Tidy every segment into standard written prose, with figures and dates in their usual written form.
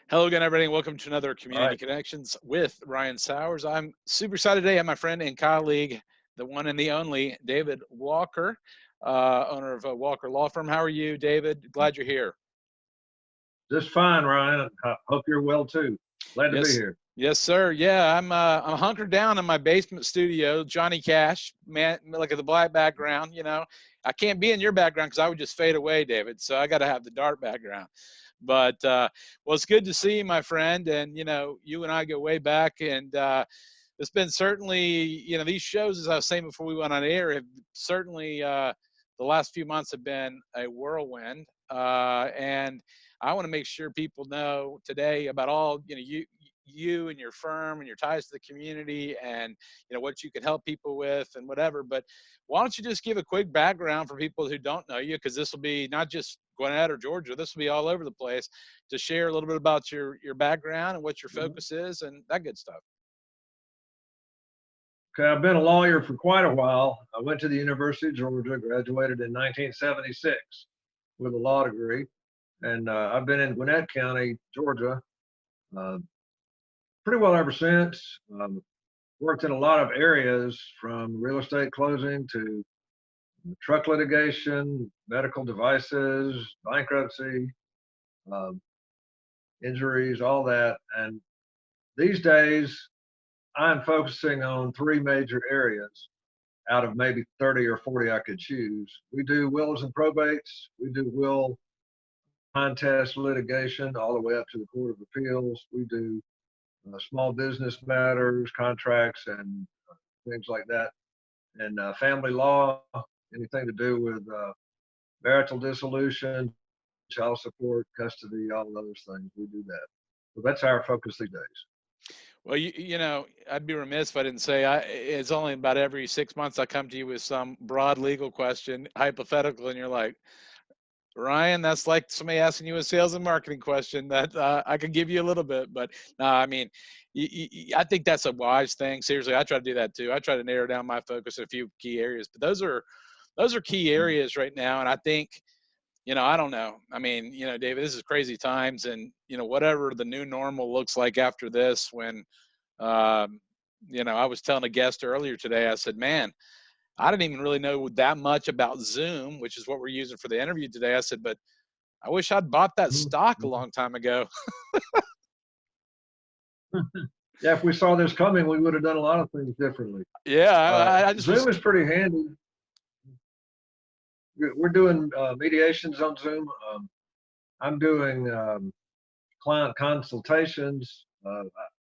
Hello again, everybody, and welcome to another All Community right. Connections with Ryan Sauers. I'm super excited today. I have my friend and colleague, the one and the only David Walker, owner of Walker Law Firm. How are you, David? Glad you're here. Just fine, Ryan. I hope you're well too. Glad to be Yes, here. yes, sir. Yeah, I'm hunkered down in my basement studio, Johnny Cash, man, look at the black background. I can't be in your background because I would just fade away, David. So I got to have the dark background. But well, it's good to see you, my friend. And you and I go way back, and it's been certainly, these shows, as I was saying before we went on air, have certainly the last few months have been a whirlwind. And I want to make sure people know today about all you and your firm and your ties to the community, and what you can help people with and whatever. But why don't you just give a quick background for people who don't know you, because this will be not just Gwinnett or Georgia, this will be all over the place, to share a little bit about your background and what your Mhm. focus is and that good stuff. Okay, I've been a lawyer for quite a while. I went to the University of Georgia, graduated in 1976 with a law degree, and I've been in Gwinnett County, Georgia, uh, pretty well ever since. Worked in a lot of areas from real estate closing to truck litigation, medical devices, bankruptcy, um, injuries, all that. And these days, I'm focusing on three major areas out of maybe 30 or 40 I could choose. We do wills and probates. We do will contest litigation all the way up to the Court of Appeals. We do small business matters, contracts, and things like that. And family law, anything to do with marital dissolution, child support, custody, all of those things. We do that. So that's our focus these days. Well, I'd be remiss if I didn't say it's only about every 6 months I come to you with some broad legal question, hypothetical, and you're like, Ryan, that's like somebody asking you a sales and marketing question that I could give you a little bit, but no, I mean, I think that's a wise thing. Seriously, I try to do that too. I try to narrow down my focus in a few key areas, but those are key areas right now. And I think, I don't know. I mean, David, this is crazy times, and whatever the new normal looks like after this, when um, I was telling a guest earlier today, I said, man, I didn't even really know that much about Zoom, which is what we're using for the interview today. I said, but I wish I'd bought that stock a Mhm. long time ago. Yeah, if we saw this coming, we would have done a lot of things differently. Yeah, I just was. Zoom is pretty handy. We're doing mediations on Zoom. I'm doing client consultations.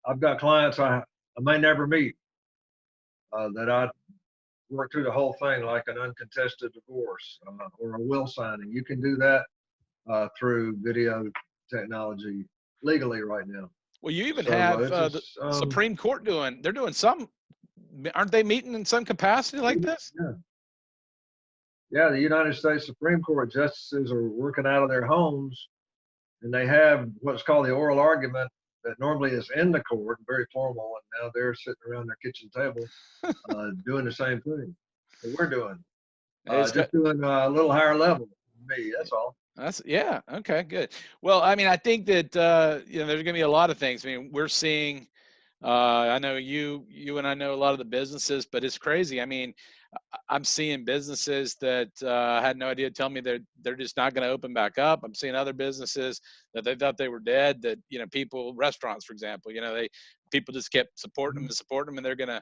I've got clients I may never meet that I work through the whole thing, like an uncontested divorce or a will signing. You can do that through video technology legally right now. Well, you even So have it's the just, Supreme Court they're doing some, aren't they meeting in some capacity like this? yeah, yeah. The United States Supreme Court justices are working out of their homes, and they have what's called the oral argument that normally is in the court, very formal, and now they're sitting around their kitchen table doing the same thing that we're doing, It's got, just doing a little higher level than me. That's all. that's yeah. Okay, good. Well, I mean, I think that there's going to be a lot of things. I mean, we're seeing. I know you and I know a lot of the businesses, but it's crazy. I mean, I'm seeing businesses that had no idea tell me they're just not going to open back up. I'm seeing other businesses that they thought they were dead. That people, restaurants, for example, people just kept supporting them Mhm. and supporting them, and they're gonna,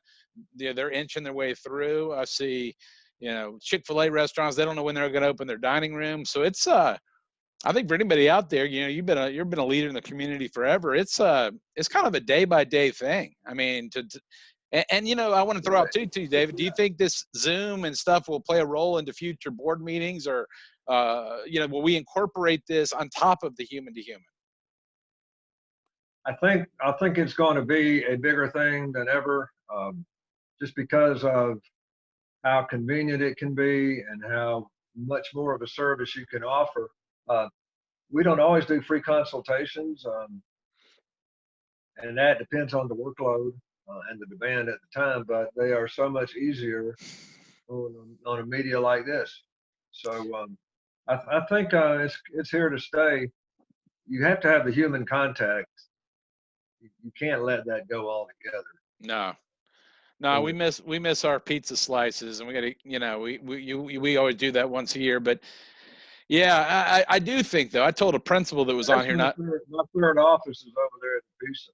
they're inching their way through. I see, Chick-fil-A restaurants. They don't know when they're going to open their dining room. So it's I think for anybody out there, you've been a leader in the community forever. It's kind of a day by day thing. I mean, and I want to throw out Right. too, David. Do you think this Zoom and stuff will play a role into future board meetings, or will we incorporate this on top of the human to human? I think it's going to be a bigger thing than ever, just because of how convenient it can be and how much more of a service you can offer. Uh, we don't always do free consultations, and that depends on the workload and the demand at the time. But they are so much easier on a media like this. So I think it's here to stay. you have to have the human contact. You can't let that go altogether. No. No, So, we miss our pizza slices, and we got to, you know, we always do that once a year. But yeah, I do think though. I told a principal that was on that's here not. my third office is over there at the pizza.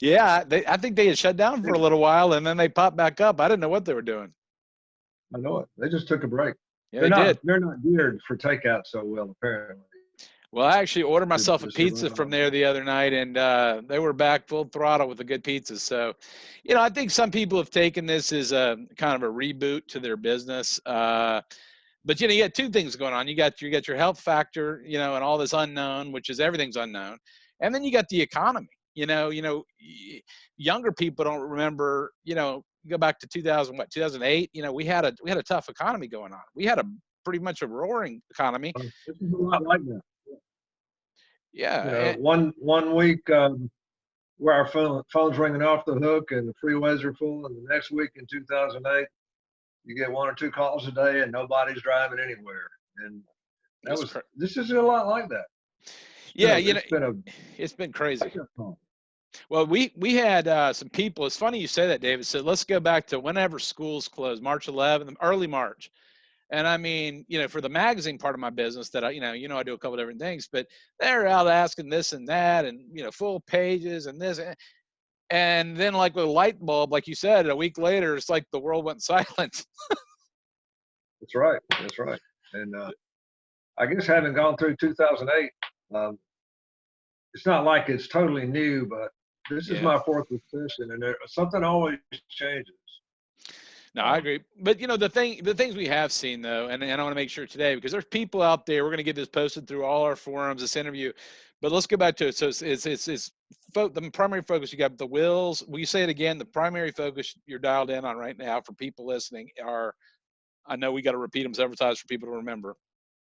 Yeah, I think they had shut down for a little while, and then they popped back up. I didn't know what they were doing. I know it. They just took a break. Yeah, they did. They're not geared for takeout so well, apparently. Well, I actually ordered myself a To pizza survive. from there the other night, and they were back full throttle with the good pizzas. So, you know, I think some people have taken this as a kind of a reboot to their business. But you know, you got two things going on. You got your health factor, you know, and all this unknown, which is everything's unknown, and then you got the economy. Younger people don't remember. You know, go back to 2008. You know, we had a tough economy going on. We had a pretty much a roaring economy. This is a lot like that. Yeah. You know, one week where our phone's ringing off the hook and the freeways are full, and the next week in 2008, you get one or two calls a day and nobody's driving anywhere. And this is a lot like that. It's been crazy. Well, we had some people. It's funny you say that, David. So let's go back to whenever schools closed, March 11th, early March. And I mean, you know, for the magazine part of my business that I do a couple of different things, but they're out asking this and that, and you know, full pages and this, and then like with a light bulb, like you said, a week later, it's like the world went silent. That's right. That's right. And I guess having gone through 2008, it's not like it's totally new, but this is my fourth recession, and something always changes. No, I agree. But you know, the things we have seen though, and I want to make sure today, because there's people out there, we're going to get this posted through all our forums, this interview, but let's go back to it. So it's the primary focus. You got the wills. Will you say it again? The primary focus you're dialed in on right now for people listening are, I know we got to repeat them several times for people to remember.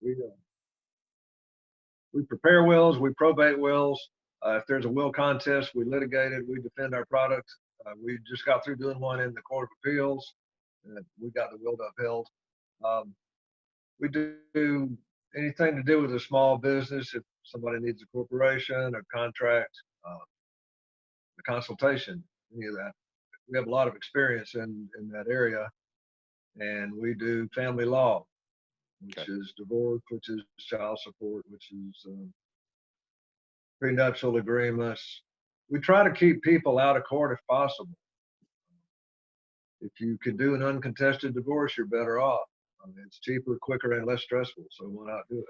We prepare wills, we probate wills. If there's a will contest, we litigate it, we defend our product. We just got through doing one in the Court of Appeals. We got the will upheld. We do anything to do with a small business. If somebody needs a corporation, a contract, a consultation, any of that. We have a lot of experience in that area. And we do family law, which is divorce, which is child support, which is prenuptial agreements. We try to keep people out of court if possible. If you can do an uncontested divorce, you're better off. It's cheaper, quicker, and less stressful. So why not do it?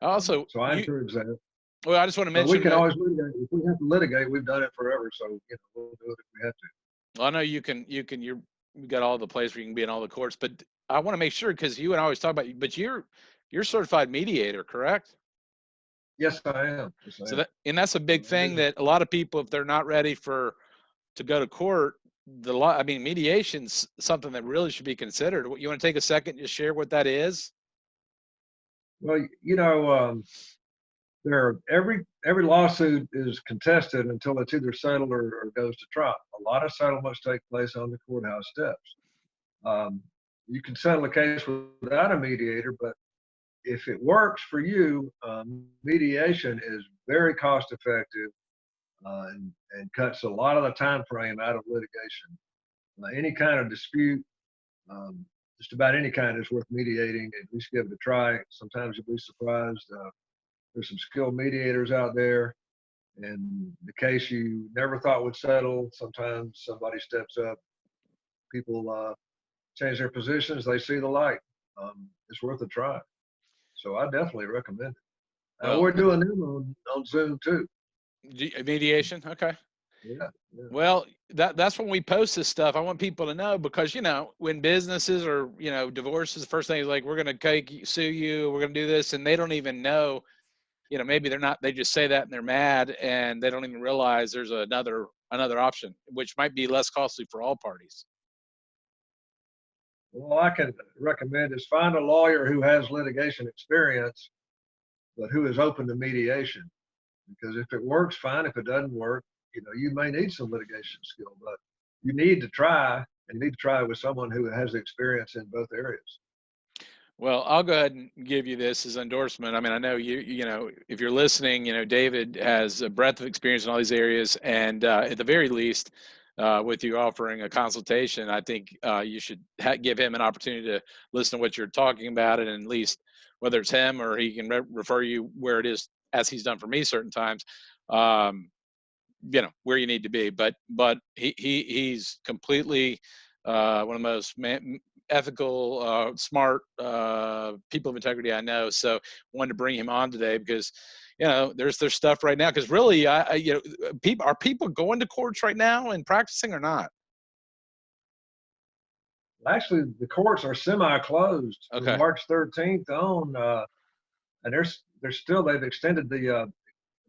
Also, so I encourage that. Well, I just want to mention we can always litigate. If we have to litigate, we've done it forever. So we'll do it if we have to. Well, I know you got all the places where you can be in all the courts, but I want to make sure, because you and I always talk about you, but you're certified mediator, correct? Yes, I am. And that's a big thing that a lot of people, if they're not ready to go to court, mediation's something that really should be considered. You want to take a second to share what that is? Well, you know, every lawsuit is contested until it's either settled or goes to trial. A lot of settlements take place on the courthouse steps. You can settle a case without a mediator, but if it works for you, mediation is very cost effective and cuts a lot of the time frame out of litigation. Any kind of dispute, just about any kind, is worth mediating. At least give it a try. Sometimes you'll be surprised. There's some skilled mediators out there, and the case you never thought would settle, sometimes somebody steps up. People change their positions. They see the light. It's worth a try. So I definitely recommend it. We're doing them on Zoom too. Mediation, okay. Yeah. Well, that's when we post this stuff. I want people to know, because you know, when businesses or divorces, the first thing is like, we're going to sue you, we're going to do this, and they don't even know. Maybe they just say that and they're mad, and they don't even realize there's another option, which might be less costly for all parties. Well, I can recommend is find a lawyer who has litigation experience, but who is open to mediation. Because if it works, fine. If it doesn't work, you may need some litigation skill, but you need to try, and you need to try with someone who has experience in both areas. Well, I'll go ahead and give you this as endorsement. I mean, I know you know, if you're listening, you know, David has a breadth of experience in all these areas, and at the very least, with you offering a consultation, I think you should give him an opportunity to listen to what you're talking about, and at least whether it's him or he can refer you where it is, as he's done for me certain times. Um, you know where you need to be, but he's completely one of the most ethical, smart people of integrity I know. So wanted to bring him on today because you know there's stuff right now, because really I you know people going to courts right now and practicing or not? Actually, the courts are semi-closed from Okay. March 13th on, and they've extended the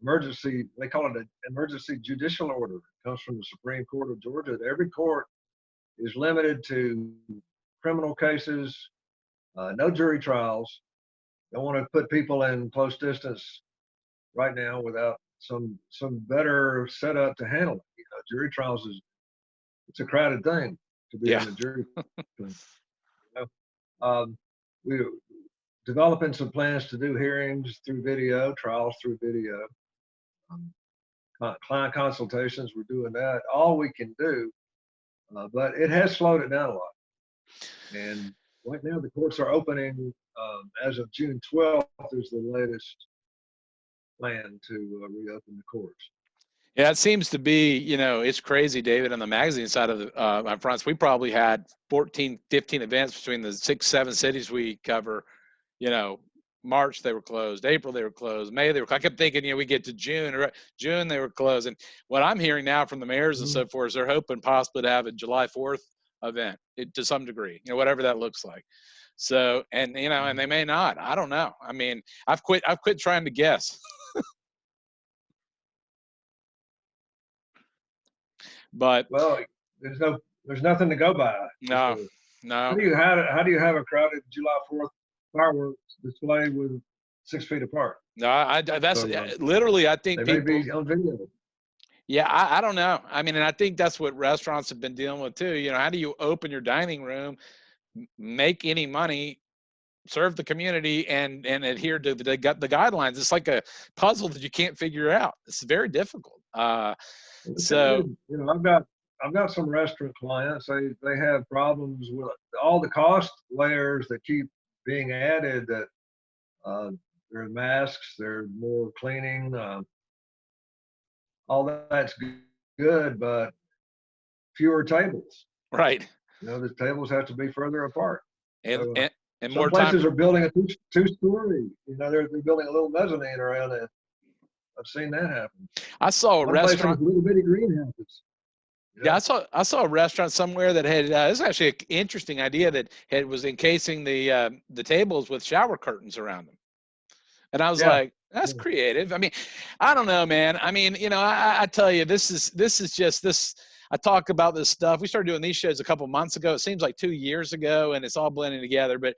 emergency. They call it an emergency judicial order. It comes from the Supreme Court of Georgia. Every court is limited to criminal cases, no jury trials. Don't want to put people in close distance right now without some better setup to handle it. You know, jury trials it's a crowded thing to be Yeah. in a jury. You know? We developing some plans to do hearings through video, trials through video, um, client consultations. We're doing that. All we can do, but it has slowed it down a lot. And right now, the courts are opening as of June 12th. Is the latest plan to reopen the courts. Yeah, it seems to be, you know, it's crazy, David, on the magazine side of the fronts. We probably had 14, 15 events between the 6, 7 cities we cover. You know, March they were closed, April they were closed, May they were. I kept thinking, you know, we get to June, or June they were closed. And what I'm hearing now from the mayors and Mhm. so forth is they're hoping possibly to have a July 4th event to some degree, you know, whatever that looks like. So, and you know, and they may not. I don't know. I mean, I've quit. I've quit trying to guess. But Well, there's nothing to go by. As no, to, no, how do you have a crowded July 4th fireworks display with 6 feet apart? no. That's So literally. I they think may people. be on video. Yeah, I don't know. I mean, and I think that's what restaurants have been dealing with too. You know, how do you open your dining room, make any money, serve the community, and adhere to the guidelines? It's like a puzzle that you can't figure out. It's very difficult. It's So good. You know, I've got some restaurant clients. They have problems with all the cost layers that keep being added. That uh, there are masks, there's more cleaning, all that's good, but fewer tables. right, You know, the tables have to be further apart. and So and, and some more time. places are building a two-story. You know, they're building a little mezzanine around it. I've seen that happen. I saw a One place has restaurant. little bitty greenhouses. You Yeah, know, I saw a restaurant somewhere that had this is actually an interesting idea that was encasing the tables with shower curtains around them. And I was yeah, like, that's yeah. creative. I mean, I don't know, man. I mean, you know, I tell you, this is just this. I talk about this stuff. We started doing these shows a couple months ago. It seems like 2 years ago, and it's all blending together. But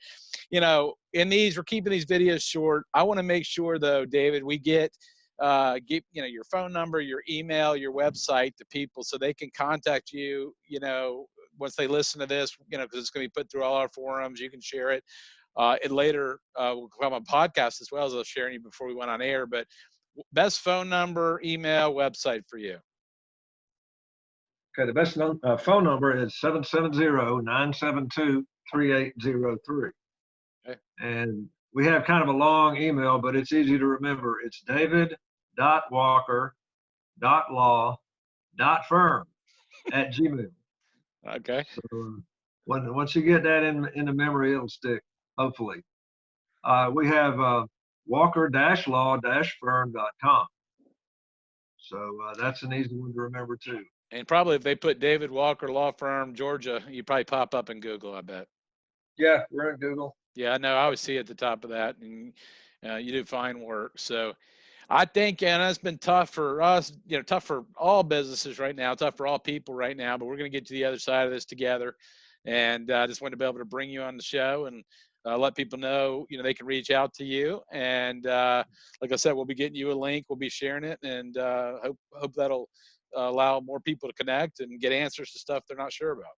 you know, in these, we're keeping these videos short. I want to make sure, though, David, we get you know your phone number, your email, your website to people so they can contact you. You know, once they listen to this, you know, because it's going to be put through all our forums. You can share it. It later will come on podcast as well, as I was sharing you before we went on air. But best phone number, email, website for you. Okay, the best phone number is 770-972-3803. Okay. And we have kind of a long email, but it's easy to remember. It's david.walker.law.firm@gmail. Okay. So once you get that in the memory, it'll stick, hopefully. We have walker-law-firm.com. So that's an easy one to remember too. And probably if they put David Walker Law Firm, Georgia, you probably pop up in Google, I bet. Yeah, we're in Google. Yeah, I know. I always see at the top of that, and you do fine work. So I think, and it's been tough for us, you know, tough for all businesses right now, tough for all people right now, but we're going to get to the other side of this together. And I just wanted to be able to bring you on the show and let people know, you know, they can reach out to you. And like I said, we'll be getting you a link. We'll be sharing it, and hope that'll allow more people to connect and get answers to stuff they're not sure about.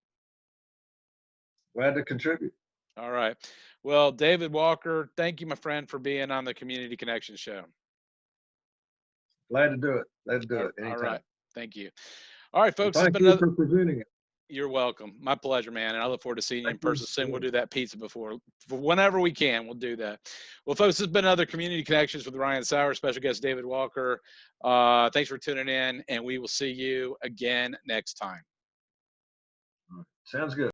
Glad to contribute. All right. Well, David Walker, thank you, my friend, for being on the Community Connection Show. Glad to do it. Glad to do it All anytime. right. Thank you. All right, And folks. It's thank been you another. for presenting it. You're welcome. My pleasure, man. And I look forward to seeing you in Thank you. person soon. We'll do that pizza whenever we can. We'll do that. Well, folks, this has been another Community Connections with Ryan Sauers, special guest David Walker. Thanks for tuning in, and we will see you again next time. Sounds good.